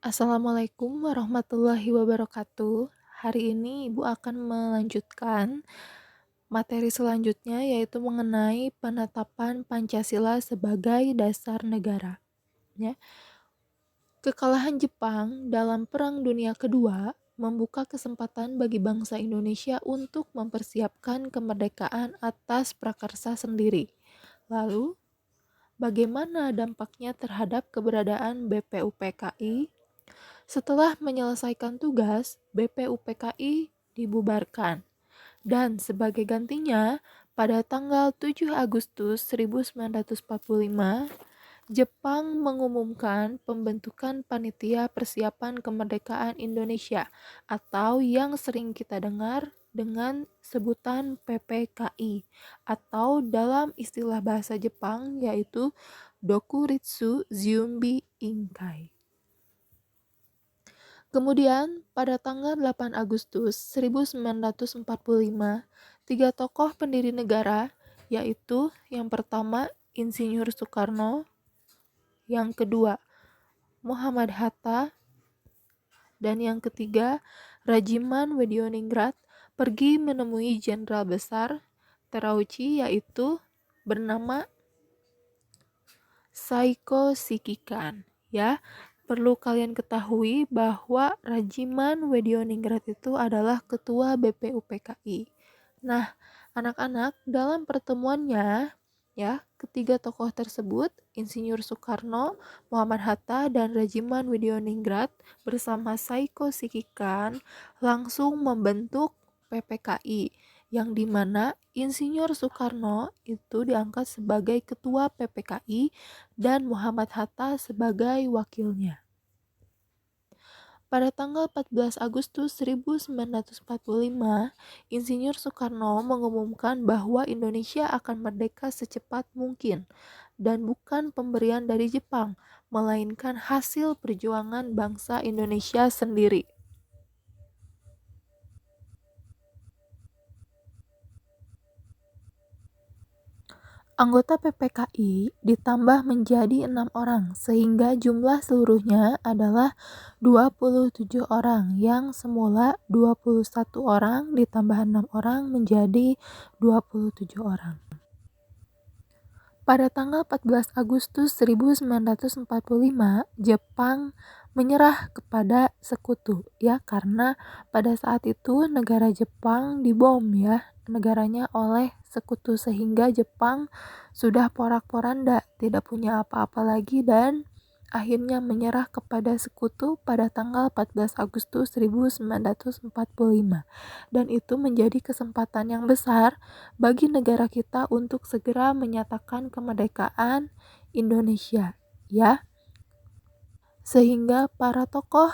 Assalamualaikum warahmatullahi wabarakatuh. Hari ini Ibu akan melanjutkan materi selanjutnya yaitu mengenai penetapan Pancasila sebagai dasar negara. Ya. Kekalahan Jepang dalam Perang Dunia Kedua membuka kesempatan bagi bangsa Indonesia untuk mempersiapkan kemerdekaan atas prakarsa sendiri. Lalu, bagaimana dampaknya terhadap keberadaan BPUPKI? Setelah menyelesaikan tugas, BPUPKI dibubarkan. Dan sebagai gantinya, pada tanggal 7 Agustus 1945, Jepang mengumumkan pembentukan Panitia Persiapan Kemerdekaan Indonesia atau yang sering kita dengar dengan sebutan PPKI atau dalam istilah bahasa Jepang yaitu Dokuritsu Zyumbi Inkai. Kemudian, pada tanggal 8 Agustus 1945, tiga tokoh pendiri negara, yaitu yang pertama Insinyur Soekarno, yang kedua Muhammad Hatta, dan yang ketiga Rajiman Wedioningrat, pergi menemui Jenderal Besar Terauchi yaitu bernama Saiko Shikikan. Ya, perlu kalian ketahui bahwa Rajiman Wedioningrat itu adalah ketua BPUPKI. Nah, anak-anak, dalam pertemuannya, ya, ketiga tokoh tersebut, Insinyur Soekarno, Muhammad Hatta, dan Rajiman Wedioningrat bersama Saiko Shikikan langsung membentuk PPKI, yang dimana Insinyur Soekarno itu diangkat sebagai ketua PPKI dan Muhammad Hatta sebagai wakilnya. Pada tanggal 14 Agustus 1945, Insinyur Soekarno mengumumkan bahwa Indonesia akan merdeka secepat mungkin dan bukan pemberian dari Jepang, melainkan hasil perjuangan bangsa Indonesia sendiri. Anggota PPKI ditambah menjadi 6 orang sehingga jumlah seluruhnya adalah 27 orang yang semula 21 orang ditambah 6 orang menjadi 27 orang. Pada tanggal 14 Agustus 1945, Jepang menyerah kepada sekutu ya karena pada saat itu negara Jepang dibom ya negaranya oleh sekutu sehingga Jepang sudah porak-poranda, tidak punya apa-apa lagi dan akhirnya menyerah kepada sekutu pada tanggal 14 Agustus 1945. Dan itu menjadi kesempatan yang besar bagi negara kita untuk segera menyatakan kemerdekaan Indonesia, ya. Sehingga para tokoh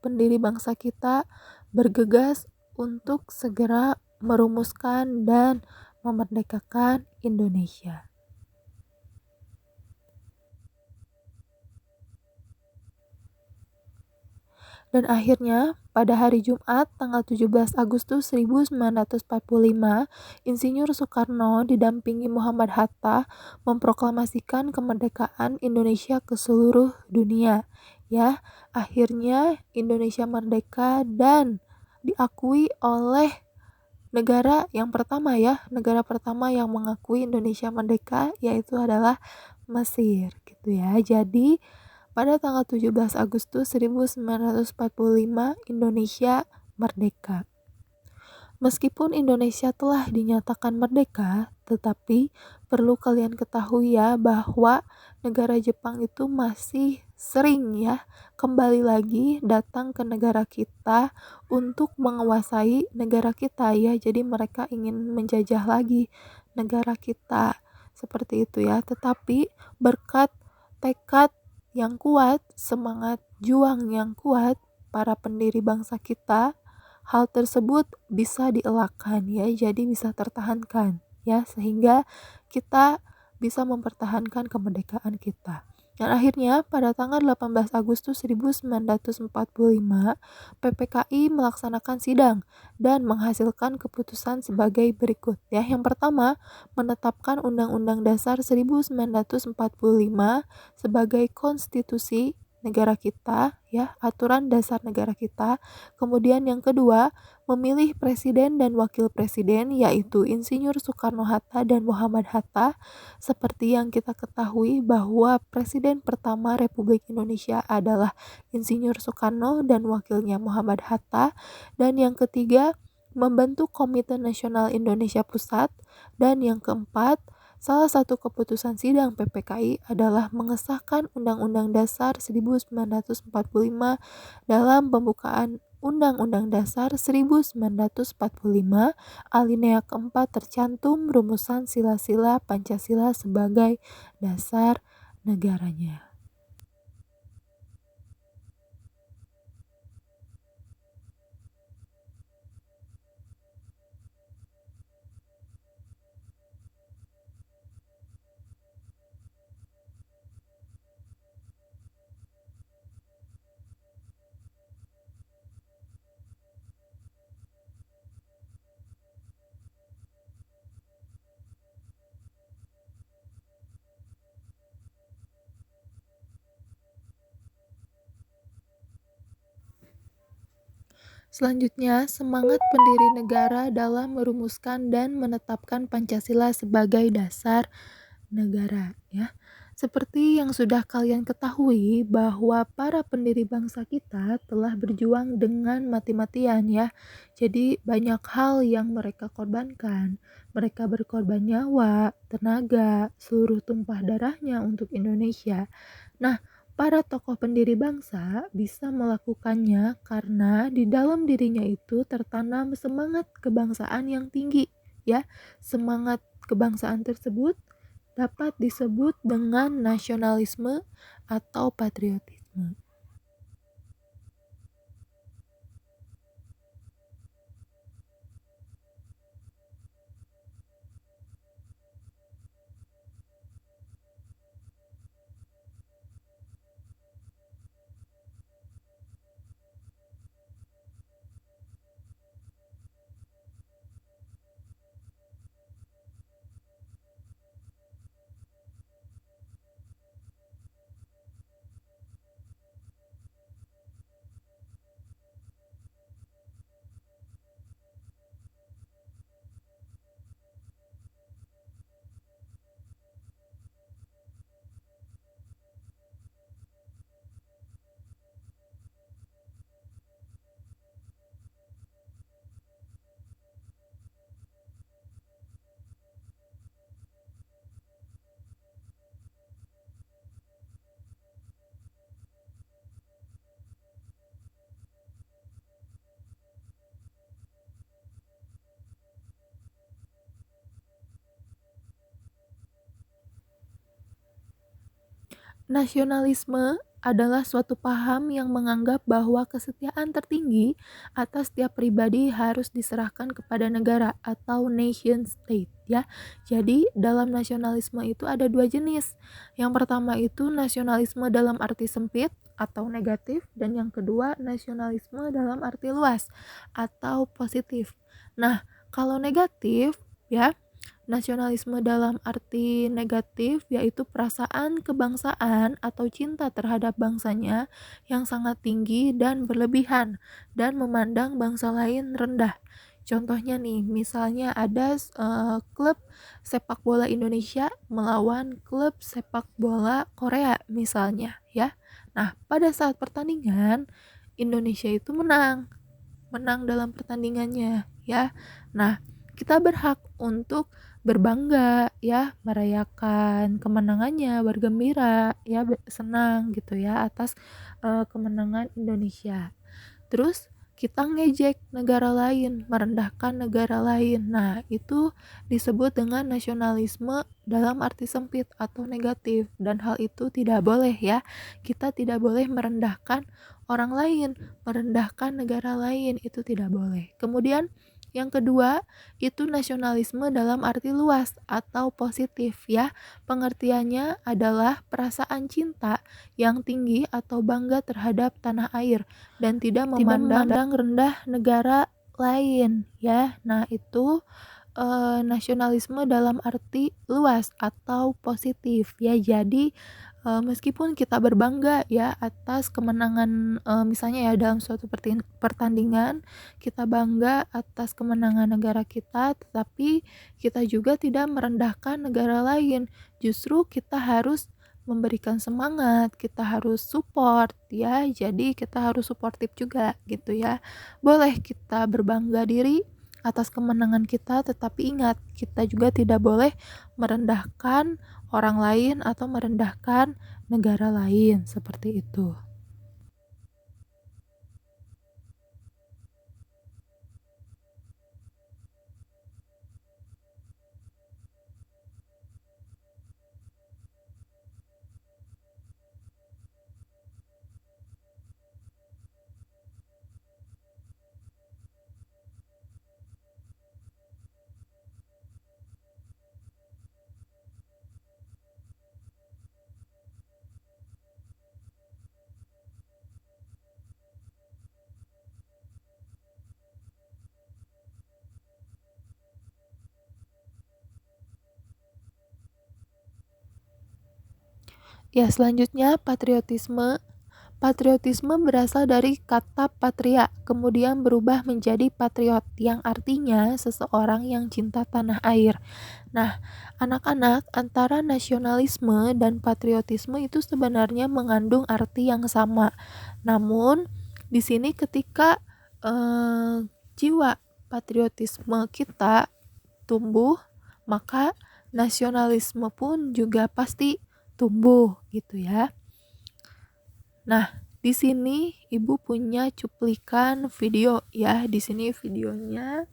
pendiri bangsa kita bergegas untuk segera merumuskan dan memerdekakan Indonesia. Dan akhirnya, pada hari Jumat tanggal 17 Agustus 1945, Insinyur Soekarno didampingi Muhammad Hatta memproklamasikan kemerdekaan Indonesia ke seluruh dunia. Ya, akhirnya Indonesia merdeka dan diakui oleh negara yang pertama ya, negara pertama yang mengakui Indonesia merdeka yaitu adalah Mesir gitu ya. Jadi pada tanggal 17 Agustus 1945 Indonesia merdeka. Meskipun Indonesia telah dinyatakan merdeka, tetapi perlu kalian ketahui ya bahwa negara Jepang itu masih sering ya kembali lagi datang ke negara kita untuk menguasai negara kita ya. Jadi mereka ingin menjajah lagi negara kita seperti itu ya. Tetapi berkat tekad yang kuat, semangat juang yang kuat para pendiri bangsa kita, hal tersebut bisa dielakkan ya, jadi bisa tertahankan ya, sehingga kita bisa mempertahankan kemerdekaan kita. Dan akhirnya pada tanggal 18 Agustus 1945, PPKI melaksanakan sidang dan menghasilkan keputusan sebagai berikut ya. Yang pertama, menetapkan Undang-Undang Dasar 1945 sebagai konstitusi negara kita, ya, aturan dasar negara kita. Kemudian yang kedua, memilih presiden dan wakil presiden, yaitu Insinyur Soekarno-Hatta dan Muhammad Hatta. Seperti yang kita ketahui bahwa presiden pertama Republik Indonesia adalah Insinyur Soekarno dan wakilnya Muhammad Hatta. Dan yang ketiga, membentuk Komite Nasional Indonesia Pusat. Dan yang keempat, salah satu keputusan sidang PPKI adalah mengesahkan Undang-Undang Dasar 1945 dalam pembukaan Undang-Undang Dasar 1945 alinea keempat tercantum rumusan sila-sila Pancasila sebagai dasar negaranya. Selanjutnya, semangat pendiri negara dalam merumuskan dan menetapkan Pancasila sebagai dasar negara, ya. Seperti yang sudah kalian ketahui bahwa para pendiri bangsa kita telah berjuang dengan mati-matian, ya. Jadi banyak hal yang mereka korbankan. Mereka berkorban nyawa, tenaga, seluruh tumpah darahnya untuk Indonesia. Nah, para tokoh pendiri bangsa bisa melakukannya karena di dalam dirinya itu tertanam semangat kebangsaan yang tinggi, ya. Semangat kebangsaan tersebut dapat disebut dengan nasionalisme atau patriotisme. Nasionalisme adalah suatu paham yang menganggap bahwa kesetiaan tertinggi atas setiap pribadi harus diserahkan kepada negara atau nation state, ya. Jadi dalam nasionalisme itu ada dua jenis. Yang pertama itu nasionalisme dalam arti sempit atau negatif, dan yang kedua nasionalisme dalam arti luas atau positif. Nah, kalau negatif, ya, nasionalisme dalam arti negatif yaitu perasaan kebangsaan atau cinta terhadap bangsanya yang sangat tinggi dan berlebihan dan memandang bangsa lain rendah. Contohnya nih, misalnya ada klub sepak bola Indonesia melawan klub sepak bola Korea misalnya, ya. Nah, pada saat pertandingan Indonesia itu menang dalam pertandingannya, ya. Nah, kita berhak untuk berbangga, ya, merayakan kemenangannya, bergembira, ya, senang gitu ya atas kemenangan Indonesia. Terus kita ngejek negara lain, merendahkan negara lain. Nah, itu disebut dengan nasionalisme dalam arti sempit atau negatif, dan hal itu tidak boleh, ya. Kita tidak boleh merendahkan orang lain, merendahkan negara lain, itu tidak boleh. Kemudian yang kedua, itu nasionalisme dalam arti luas atau positif, ya. Pengertiannya adalah perasaan cinta yang tinggi atau bangga terhadap tanah air dan tidak memandang rendah negara lain, ya. Nah, itu nasionalisme dalam arti luas atau positif, ya. Jadi meskipun kita berbangga ya atas kemenangan, misalnya ya dalam suatu pertandingan, kita bangga atas kemenangan negara kita, tetapi kita juga tidak merendahkan negara lain. Justru kita harus memberikan semangat, kita harus support ya, jadi kita harus suportif juga gitu ya. Boleh kita berbangga diri atas kemenangan kita, tetapi ingat, kita juga tidak boleh merendahkan orang lain atau merendahkan negara lain, seperti itu. Ya, selanjutnya patriotisme. Patriotisme berasal dari kata patria, kemudian berubah menjadi patriot, yang artinya seseorang yang cinta tanah air. Nah, anak-anak, antara nasionalisme dan patriotisme itu sebenarnya mengandung arti yang sama. Namun, di sini ketika jiwa patriotisme kita tumbuh, maka nasionalisme pun juga pasti tumbuh gitu ya. Nah, di sini Ibu punya cuplikan video ya. Di sini videonya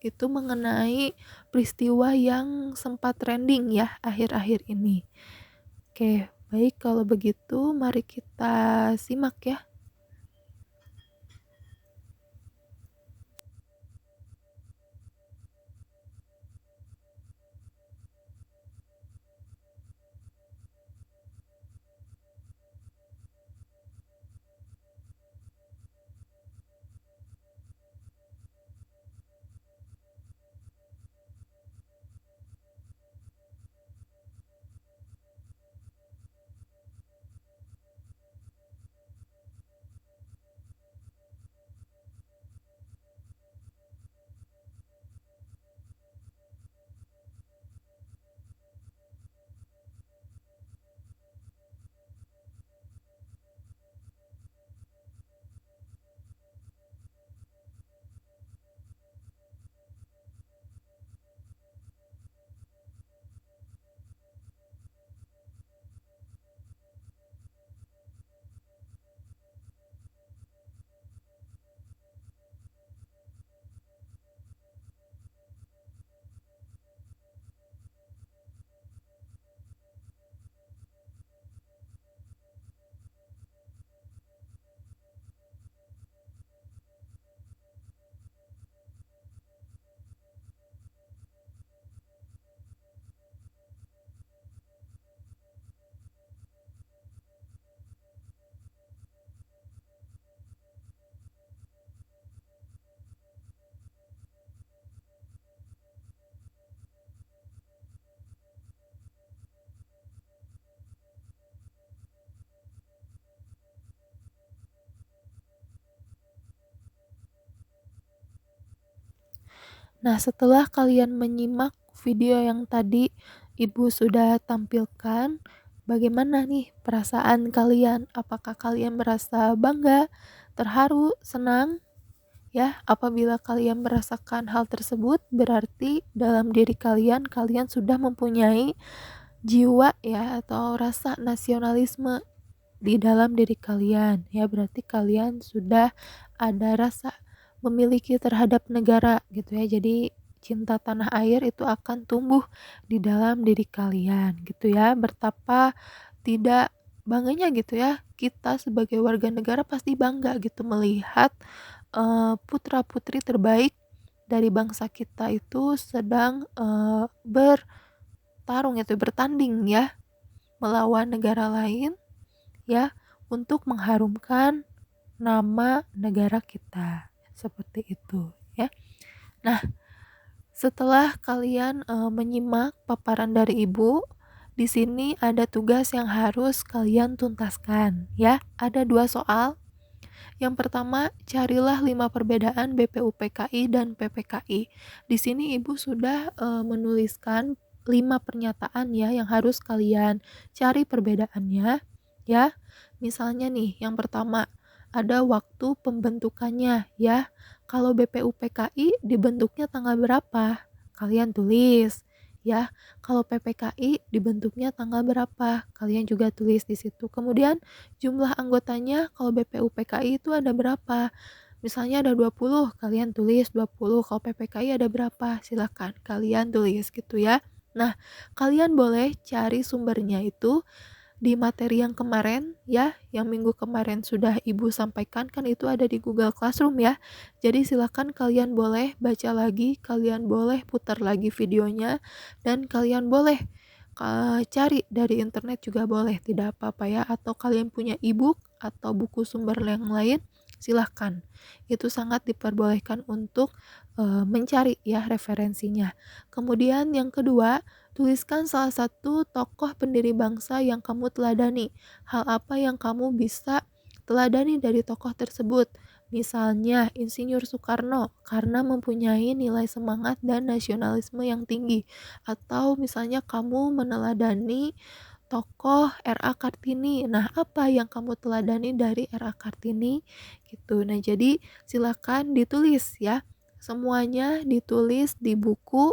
itu mengenai peristiwa yang sempat trending ya akhir-akhir ini. Oke, baik kalau begitu mari kita simak ya. Nah, setelah kalian menyimak video yang tadi Ibu sudah tampilkan, bagaimana nih perasaan kalian? Apakah kalian merasa bangga, terharu, senang? Ya, apabila kalian merasakan hal tersebut, berarti dalam diri kalian, kalian sudah mempunyai jiwa ya atau rasa nasionalisme di dalam diri kalian. Ya, berarti kalian sudah ada rasa memiliki terhadap negara gitu ya. Jadi cinta tanah air itu akan tumbuh di dalam diri kalian gitu ya. Betapa tidak bangganya gitu ya. Kita sebagai warga negara pasti bangga gitu melihat putra-putri terbaik dari bangsa kita itu sedang bertarung itu bertanding ya melawan negara lain ya untuk mengharumkan nama negara kita seperti itu ya. Nah, setelah kalian menyimak paparan dari Ibu Di sini ada tugas yang harus kalian tuntaskan ya. Ada 2 soal. Yang pertama, carilah 5 perbedaan BPUPKI dan PPKI. Di sini Ibu sudah menuliskan 5 pernyataan ya yang harus kalian cari perbedaannya ya. Misalnya nih, yang pertama, ada waktu pembentukannya ya. Kalau BPUPKI dibentuknya tanggal berapa? Kalian tulis ya. Kalau PPKI dibentuknya tanggal berapa? Kalian juga tulis di situ. Kemudian jumlah anggotanya kalau BPUPKI itu ada berapa? Misalnya ada 20, kalian tulis 20. Kalau PPKI ada berapa? Silakan kalian tulis gitu ya. Nah, kalian boleh cari sumbernya itu di materi yang kemarin ya, yang minggu kemarin sudah Ibu sampaikan, kan itu ada di Google Classroom ya. Jadi silakan kalian boleh baca lagi, kalian boleh putar lagi videonya, dan kalian boleh cari dari internet juga boleh, tidak apa-apa ya. Atau kalian punya e-book atau buku sumber yang lain, silahkan. Itu sangat diperbolehkan untuk mencari ya referensinya. Kemudian yang kedua, tuliskan salah satu tokoh pendiri bangsa yang kamu teladani. Hal apa yang kamu bisa teladani dari tokoh tersebut? Misalnya Insinyur Soekarno karena mempunyai nilai semangat dan nasionalisme yang tinggi. Atau misalnya kamu meneladani tokoh R.A. Kartini. Nah, apa yang kamu teladani dari R.A. Kartini? Gitu. Nah, jadi silakan ditulis ya. Semuanya ditulis di buku,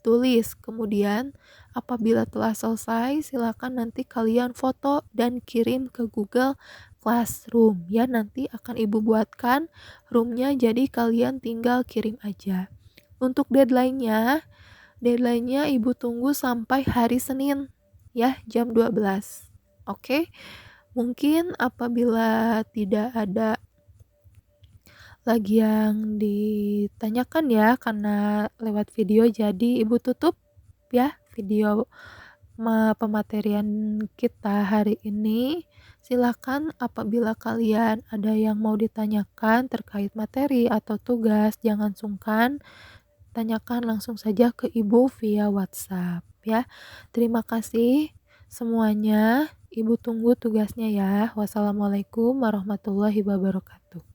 tulis. Kemudian apabila telah selesai, silakan nanti kalian foto dan kirim ke Google Classroom ya. Nanti akan Ibu buatkan roomnya, jadi kalian tinggal kirim aja. Untuk deadline-nya Ibu tunggu sampai hari Senin ya, jam 12. Oke. Mungkin apabila tidak ada lagi yang ditanyakan ya karena lewat video, jadi Ibu tutup ya video pematerian kita hari ini. Silakan apabila kalian ada yang mau ditanyakan terkait materi atau tugas, jangan sungkan tanyakan langsung saja ke Ibu via WhatsApp ya. Terima kasih semuanya. Ibu tunggu tugasnya ya. Wassalamualaikum warahmatullahi wabarakatuh.